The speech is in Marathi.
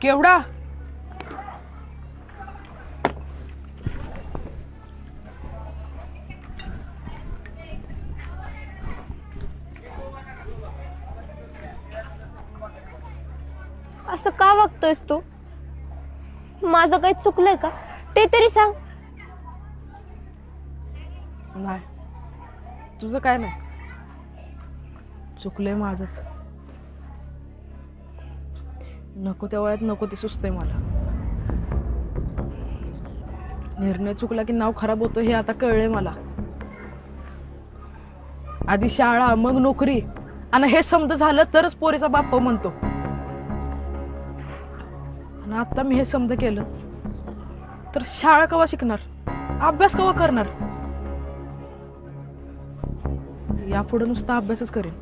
केवढा? असं का वागतोयस तू? माझं काही चुकलंय का ते तरी सांग. नाही, तुझं काय नाही. चुकलंय माझंच. नको त्या वयात नको ते सुचतंय मला. निर्णय चुकला की नाव खराब होतं हे आता कळलंय मला. आधी शाळा, मग नोकरी, आणि हे समज झालं तरच पोरीचा बाप म्हणतो. आणि आता मी हे समज केलं तर शाळा कवा शिकणार, अभ्यास कवा करणार? यापुढे नुसता अभ्यासच करेन.